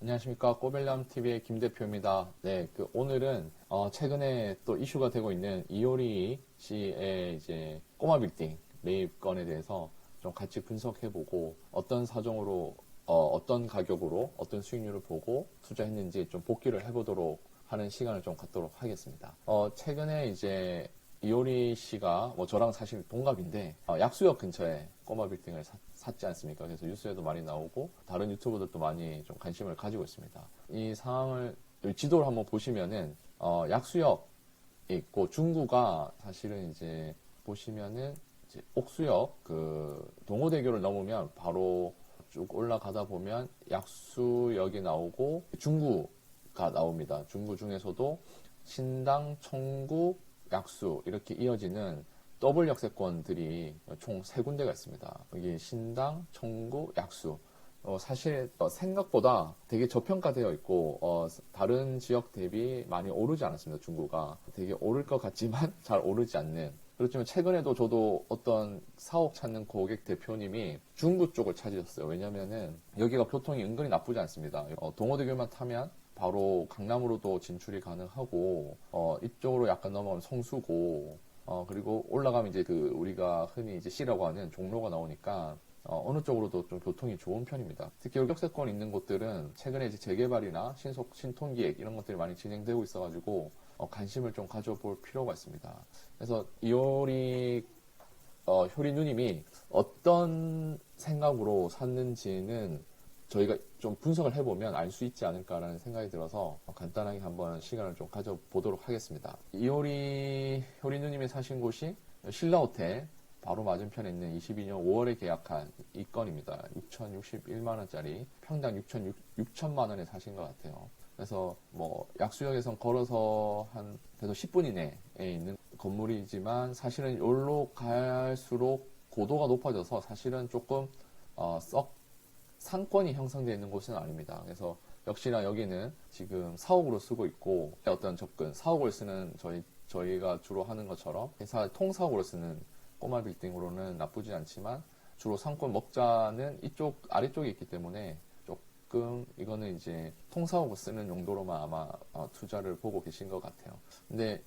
안녕하십니까. 꼬벨람TV의 김 대표입니다. 네, 오늘은, 최근에 또 이슈가 되고 있는 이효리 씨의 이제 꼬마 빌딩 매입 건에 대해서 좀 같이 분석해보고 어떤 사정으로, 어떤 가격으로 어떤 수익률을 보고 투자했는지 좀 복기를 해보도록 하는 시간을 좀 갖도록 하겠습니다. 최근에 이제 이효리 씨가 저랑 사실 동갑인데 약수역 근처에 꼬마 빌딩을 샀지 않습니까? 그래서 뉴스에도 많이 나오고 다른 유튜버들도 많이 좀 관심을 가지고 있습니다. 이 상황을 지도를 한번 보시면은 약수역에 있고 중구가 사실은 이제 보시면은 이제 옥수역 그 동호대교를 넘으면 바로 쭉 올라가다 보면 약수역이 나오고 중구가 나옵니다. 중구 중에서도 신당, 청구, 약수 이렇게 이어지는 더블 역세권들이 총 3군데가 있습니다. 여기 신당, 청구, 약수. 사실 생각보다 되게 저평가되어 있고 다른 지역 대비 많이 오르지 않았습니다. 중구가 되게 오를 것 같지만 잘 오르지 않는. 그렇지만 최근에도 저도 어떤 사옥 찾는 고객 대표님이 중구 쪽을 찾으셨어요. 왜냐면은 여기가 교통이 은근히 나쁘지 않습니다. 동호대교만 타면 바로 강남으로도 진출이 가능하고 이쪽으로 약간 넘어가면 성수고 그리고 올라가면 이제 우리가 흔히 이제 C라고 하는 종로가 나오니까 어느 쪽으로도 좀 교통이 좋은 편입니다. 특히 역세권 있는 곳들은 최근에 이제 재개발이나 신통기획 이런 것들이 많이 진행되고 있어가지고 관심을 좀 가져볼 필요가 있습니다. 그래서 이효리 누님이 어떤 생각으로 샀는지는 저희가 좀 분석을 해보면 알 수 있지 않을까라는 생각이 들어서 간단하게 한번 시간을 좀 가져보도록 하겠습니다. 이효리 누님이 사신 곳이 신라호텔 바로 맞은편에 있는 22년 5월에 계약한 이 건입니다. 6,061만원짜리 평당 6천만 원에 사신 것 같아요. 그래서 약수역에선 걸어서 한 그래도 10분 이내에 있는 건물이지만 사실은 여기로 갈수록 고도가 높아져서 사실은 조금 썩 상권이 형성되어 있는 곳은 아닙니다. 그래서 역시나 여기는 지금 사옥으로 쓰고 있고 어떤 접근, 사옥을 쓰는 저희가 주로 하는 것처럼 회사 통사옥으로 쓰는 꼬마 빌딩으로는 나쁘지 않지만 주로 상권 먹자는 이쪽 아래쪽에 있기 때문에 조금 이거는 이제 통사옥을 쓰는 용도로만 아마 투자를 보고 계신 것 같아요. 근데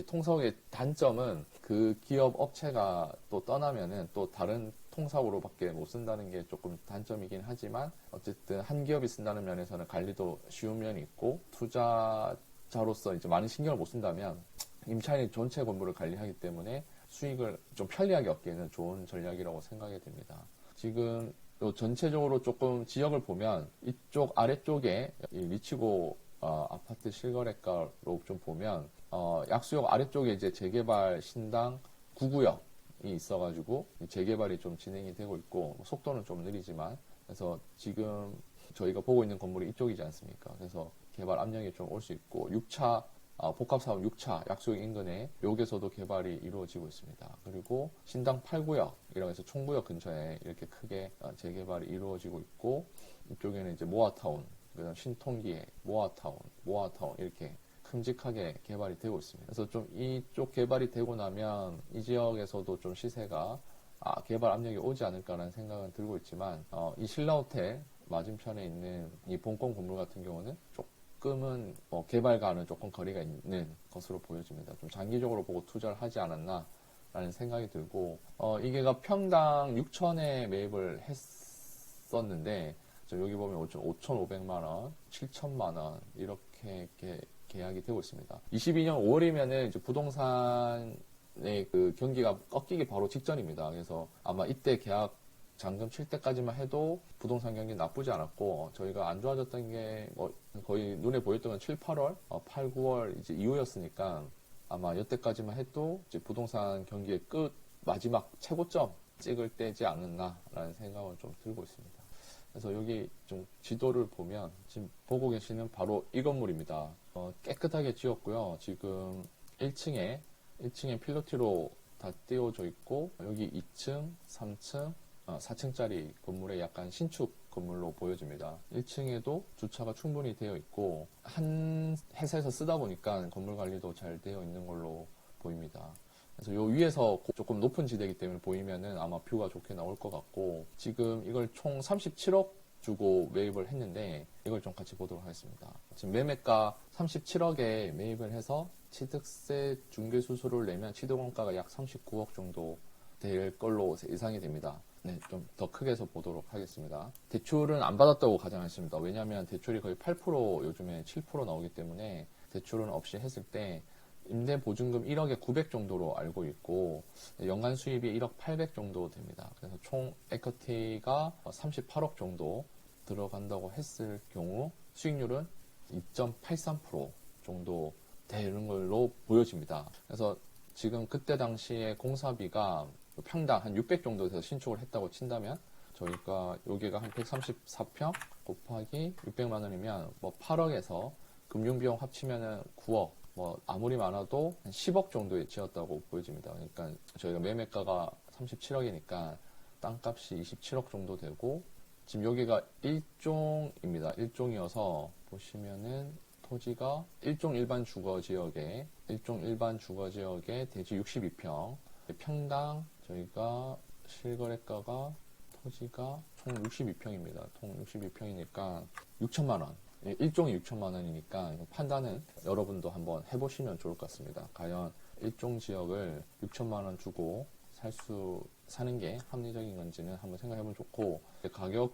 통사옥의 단점은 그 기업 업체가 또 떠나면은 또 다른 통사옥으로밖에 못 쓴다는 게 조금 단점이긴 하지만 어쨌든 한 기업이 쓴다는 면에서는 관리도 쉬운 면이 있고 투자자로서 이제 많은 신경을 못 쓴다면 임차인이 전체 건물을 관리하기 때문에 수익을 좀 편리하게 얻기에는 좋은 전략이라고 생각이 됩니다. 지금 전체적으로 조금 지역을 보면 이쪽 아래쪽에 이 리치고 아파트 실거래가로 좀 보면 약수역 아래쪽에 이제 재개발 신당 9구역이 있어가지고 재개발이 좀 진행이 되고 있고 속도는 좀 느리지만 그래서 지금 저희가 보고 있는 건물이 이쪽이지 않습니까? 그래서 개발 압력이 좀 올 수 있고 6차 복합사업 6차 약수역 인근에 여기에서도 개발이 이루어지고 있습니다. 그리고 신당 8구역 이라고 해서 총구역 근처에 이렇게 크게 재개발이 이루어지고 있고 이쪽에는 이제 모아타운 그다음 신통기에 모아타운 이렇게 큼직하게 개발이 되고 있습니다. 그래서 좀 이쪽 개발이 되고 나면 이 지역에서도 좀 시세가 개발 압력이 오지 않을까라는 생각은 들고 있지만 이 신라호텔 맞은편에 있는 이 본권 건물 같은 경우는 조금은 개발과는 조금 거리가 있는 것으로 보여집니다. 좀 장기적으로 보고 투자를 하지 않았나 라는 생각이 들고 이게가 평당 6천에 매입을 했었는데 여기 보면 5,500만원, 7천만원 이렇게 계약이 되고 있습니다. 22년 5월이면은 이제 부동산의 그 경기가 꺾이기 바로 직전입니다. 그래서 아마 이때 계약 잔금 칠 때까지만 해도 부동산 경기 나쁘지 않았고 저희가 안 좋아졌던 게 거의 눈에 보였던 건 7, 8월, 8, 9월 이제 이후였으니까 아마 이때까지만 해도 이제 부동산 경기의 끝 마지막 최고점 찍을 때지 않았나라는 생각을 좀 들고 있습니다. 그래서 여기 좀 지도를 보면 지금 보고 계시는 바로 이 건물입니다. 깨끗하게 지었고요. 지금 1층에 필로티로 다 띄워져 있고 여기 2층, 3층, 4층짜리 건물에 약간 신축 건물로 보여집니다. 1층에도 주차가 충분히 되어 있고 한 회사에서 쓰다 보니까 건물 관리도 잘 되어 있는 걸로 보입니다. 그래서 요 위에서 조금 높은 지대이기 때문에 보이면은 아마 뷰가 좋게 나올 것 같고 지금 이걸 총 37억 주고 매입을 했는데 이걸 좀 같이 보도록 하겠습니다. 지금 매매가 37억에 매입을 해서 취득세 중개 수수료를 내면 취득원가가 약 39억 정도 될 걸로 예상이 됩니다. 네, 좀 더 크게 해서 보도록 하겠습니다. 대출은 안 받았다고 가정하십니다. 왜냐하면 대출이 거의 8% 요즘에 7% 나오기 때문에 대출은 없이 했을 때 임대보증금 1억에 900 정도로 알고 있고 연간 수입이 1억 800 정도 됩니다. 그래서 총 에쿼티가 38억 정도 들어간다고 했을 경우 수익률은 2.83% 정도 되는 걸로 보여집니다. 그래서 지금 그때 당시에 공사비가 평당 한 600 정도 돼서 신축을 했다고 친다면 저희가 여기가 한 134평 곱하기 600만 원이면 뭐 8억에서 금융비용 합치면은 9억, 뭐 아무리 많아도 한 10억 정도에 지었다고 보여집니다. 그러니까 저희가 매매가가 37억이니까 땅값이 27억 정도 되고 지금 여기가 1종입니다. 1종이어서 보시면은 토지가 1종 일반 주거지역에 대지 62평 평당 저희가 실거래가가 토지가 총 62평입니다. 총 62평이니까 6천만 원. 1종이 6천만 원이니까 판단은 여러분도 한번 해보시면 좋을 것 같습니다. 과연 1종 지역을 6천만 원 주고 사는 게 합리적인 건지는 한번 생각해 보면 좋고 가격을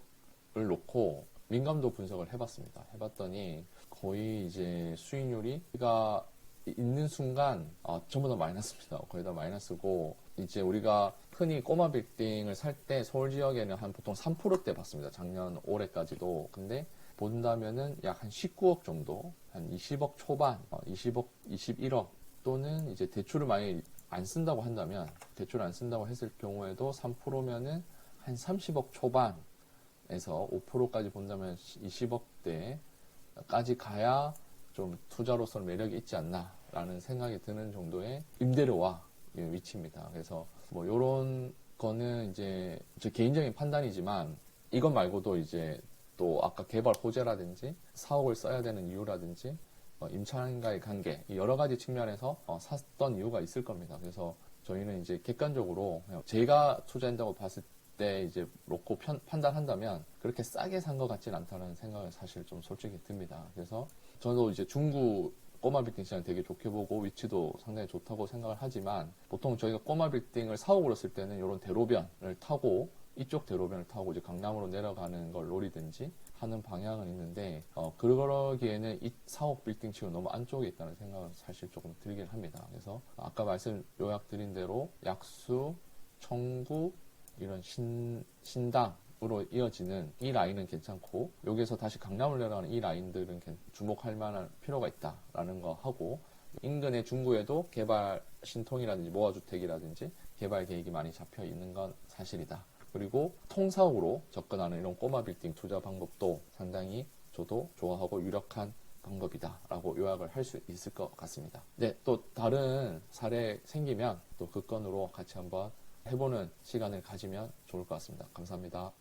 놓고 민감도 분석을 해봤습니다. 해봤더니 거의 이제 수익률이가 있는 순간 전부 다 마이너스입니다. 거의 다 마이너스고 이제 우리가 흔히 꼬마 빌딩을 살 때 서울 지역에는 한 보통 3%대 받습니다. 작년 올해까지도. 근데 본다면은 약 한 19억 정도, 한 20억 초반, 20억, 21억 또는 이제 대출을 많이 안 쓴다고 한다면 대출을 안 쓴다고 했을 경우에도 3%면은 한 30억 초반에서 5%까지 본다면 20억대까지 가야 좀 투자로서는 매력이 있지 않나라는 생각이 드는 정도의 임대료와 위치입니다. 그래서 뭐 요런 거는 이제 제 개인적인 판단이지만 이것 말고도 이제 또 아까 개발 호재라든지 사옥을 써야 되는 이유라든지 임차인과의 관계 여러 가지 측면에서 샀던 이유가 있을 겁니다. 그래서 저희는 이제 객관적으로 제가 투자한다고 봤을 때 이제 놓고 판단한다면 그렇게 싸게 산 것 같지는 않다는 생각은 사실 좀 솔직히 듭니다. 그래서 저도 이제 중구 꼬마 빌딩 시장 되게 좋게 보고 위치도 상당히 좋다고 생각을 하지만 보통 저희가 꼬마 빌딩을 사옥으로 쓸 때는 이런 대로변을 타고 이쪽 대로변을 타고 이제 강남으로 내려가는 걸 노리든지 하는 방향은 있는데 그러기에는 이 사옥 빌딩 치고 너무 안쪽에 있다는 생각은 사실 조금 들긴 합니다. 그래서 아까 요약드린 대로 약수, 청구 이런 신당으로 이어지는 이 라인은 괜찮고 여기서 다시 강남을 내려가는 이 라인들은 주목할 만한 필요가 있다라는 거 하고 인근의 중구에도 개발 신통이라든지 모아주택이라든지 개발 계획이 많이 잡혀 있는 건 사실이다. 그리고 통사옥으로 접근하는 이런 꼬마 빌딩 투자 방법도 상당히 저도 좋아하고 유력한 방법이다라고 요약을 할 수 있을 것 같습니다. 네, 또 다른 사례 생기면 또 그 건으로 같이 한번 해보는 시간을 가지면 좋을 것 같습니다. 감사합니다.